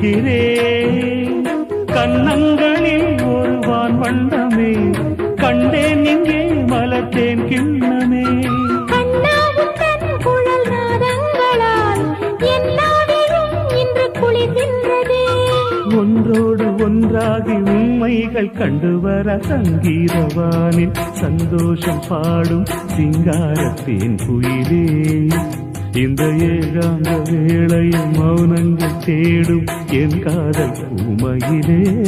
தேடுகிறேன். கண்ணங்களில் ஒரு வான் வண்ணமே கண்டேன் இங்கே மலத்தேன் கிண்ணமே. ஒன்றோடு ஒன்றாகி உண்மைகள் கண்டுவர சங்கீதவானில் சந்தோஷம் பாடும் சிங்காரத்தேன் குயிலே. இந்த ஏகாந்த வேளையில் மௌனங்கள் தேடும் என் காதல் பூமையிலே.